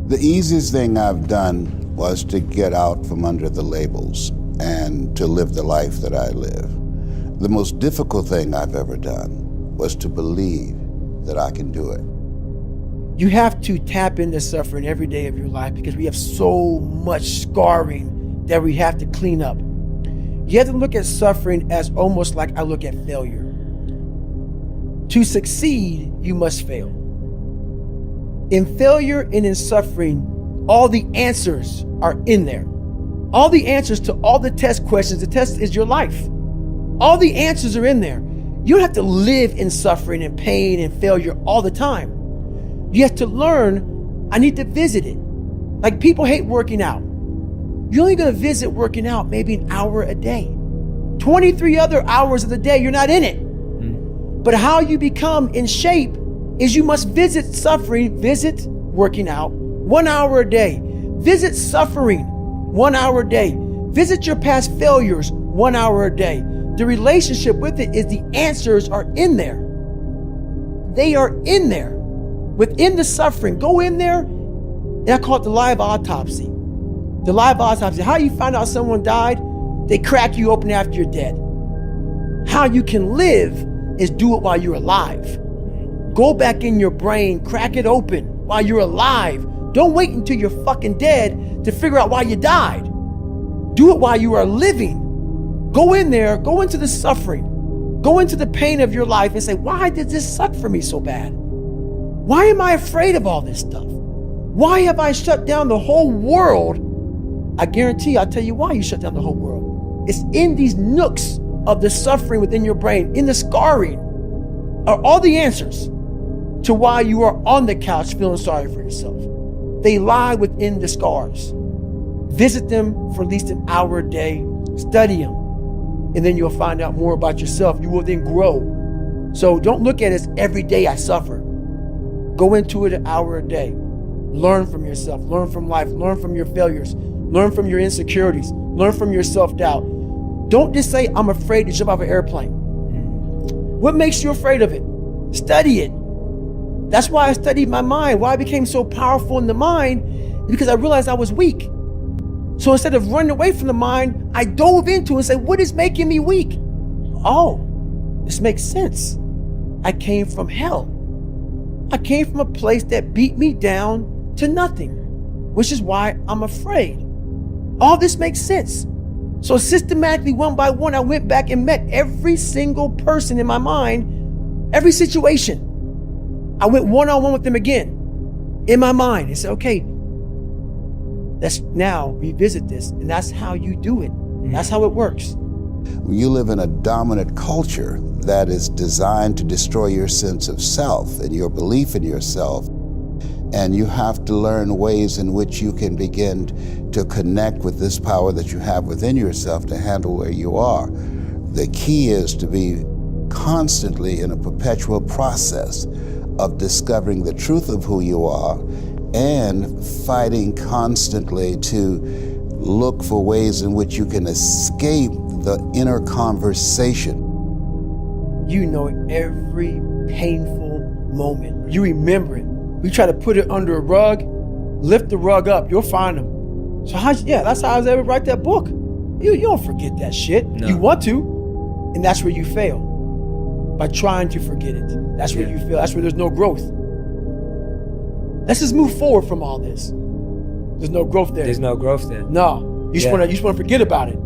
The easiest thing I've done was to get out from under the labels and to live the life that I live. The most difficult thing I've ever done was to believe that I can do it. You have to tap into suffering every day of your life because we have so much scarring that we have to clean up. You have to look at suffering as almost like I look at failure. To succeed, you must fail. In failure and in suffering, all the answers are in there. All the answers to all the test questions. The test is your life. All the answers are in there. You don't have to live in suffering and pain and failure all the time. You have to learn, I need to visit it. Like people hate working out. You're only gonna visit working out maybe an hour a day. 23 other hours of the day, you're not in it. But how you become in shape is you must visit suffering, visit working out 1 hour a day. Visit suffering 1 hour a day. Visit your past failures 1 hour a day. The relationship with it is the answers are in there. They are in there. Within the suffering, go in there, and I call it the live autopsy. The live autopsy. How you find out someone died? They crack you open after you're dead. How you can live is do it while you're alive. Go back in your brain, crack it open while you're alive. Don't wait until you're fucking dead to figure out why you died. Do it while you are living. Go in there, go into the suffering, go into the pain of your life and say, why did this suck for me so bad? Why am I afraid of all this stuff? Why have I shut down the whole world? I guarantee I'll tell you why you shut down the whole world. It's in these nooks of the suffering within your brain, in the scarring, are all the answers to why you are on the couch feeling sorry for yourself. They lie within the scars. Visit them for at least an hour a day, study them, and then you'll find out more about yourself. You will then grow. So don't look at it as every day I suffer. Go into it an hour a day. Learn from yourself, learn from life, learn from your failures, learn from your insecurities, learn from your self-doubt. Don't just say, I'm afraid to jump off an airplane. What makes you afraid of it? Study it. That's why I studied my mind. Why I became so powerful in the mind, because I realized I was weak. So instead of running away from the mind, I dove into it and said, what is making me weak? Oh, this makes sense. I came from hell. I came from a place that beat me down to nothing, which is why I'm afraid. All this makes sense. So systematically, one by one, I went back and met every single person in my mind, every situation. I went one-on-one with them again in my mind and said, okay, let's now revisit this. And that's how you do it. That's how it works. You live in a dominant culture that is designed to destroy your sense of self and your belief in yourself. And you have to learn ways in which you can begin to connect with this power that you have within yourself to handle where you are. The key is to be constantly in a perpetual process of discovering the truth of who you are and fighting constantly to look for ways in which you can escape the inner conversation. You know every painful moment. You remember it. We try to put it under a rug, lift the rug up, you'll find them. So that's how I was able to write that book. You don't forget that shit. No. You want to, and that's where you fail. By trying to forget it. That's where you fail. That's where there's no growth. Let's just move forward from all this. There's no growth there. There's no growth there. No, you just want to forget about it.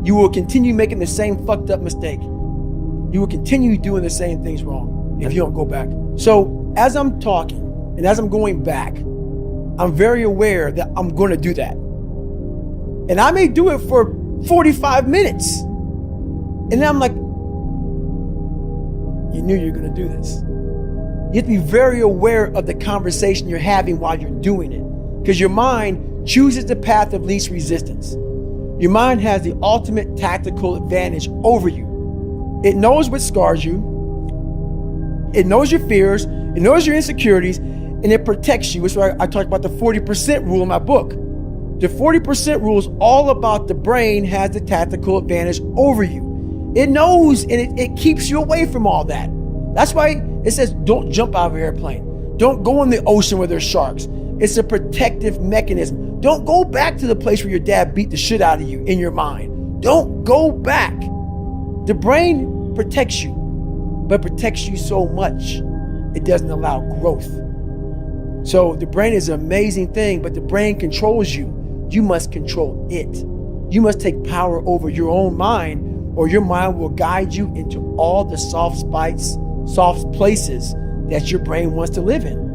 You will continue making the same fucked up mistake. You will continue doing the same things wrong if you don't go back. So as I'm talking and as I'm going back, I'm very aware that I'm going to do that. And I may do it for 45 minutes. And then I'm like, you knew you were going to do this. You have to be very aware of the conversation you're having while you're doing it. Because your mind chooses the path of least resistance. Your mind has the ultimate tactical advantage over you. It knows what scars you. It knows your fears. It knows your insecurities. And it protects you. Which is why I talked about the 40% rule in my book. The 40% rule is all about the brain has the tactical advantage over you. It knows and it keeps you away from all that. That's why it says don't jump out of an airplane. Don't go in the ocean where there's sharks. It's a protective mechanism. Don't go back to the place where your dad beat the shit out of you in your mind. Don't go back. The brain protects you, but protects you so much, it doesn't allow growth. So the brain is an amazing thing, but the brain controls you. You must control it. You must take power over your own mind, or your mind will guide you into all the soft places that your brain wants to live in.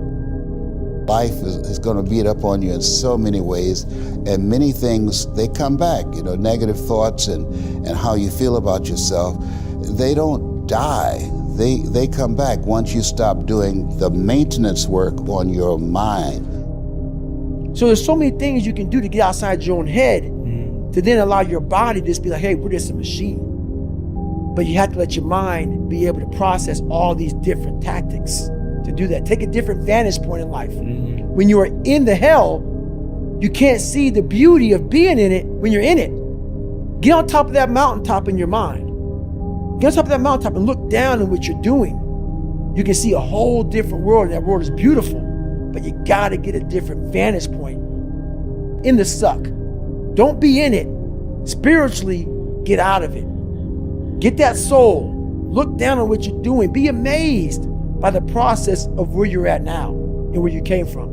Life is going to beat up on you in so many ways, and many things, they come back. Negative thoughts and how you feel about yourself, they don't die. They come back once you stop doing the maintenance work on your mind. So there's so many things you can do to get outside your own head to then allow your body to just be like, hey, we're just a machine. But you have to let your mind be able to process all these different tactics to do that. Take a different vantage point in life. When you are in the hell, you can't see the beauty of being in it when you're in it. Get on top of that mountaintop in your mind. Get on top of that mountaintop and look down at what you're doing. You can see a whole different world, and that world is beautiful. But you gotta get a different vantage point in the suck. Don't be in it. Spiritually, get out of it. Get that soul. Look down on what you're doing. Be amazed by the process of where you're at now and where you came from.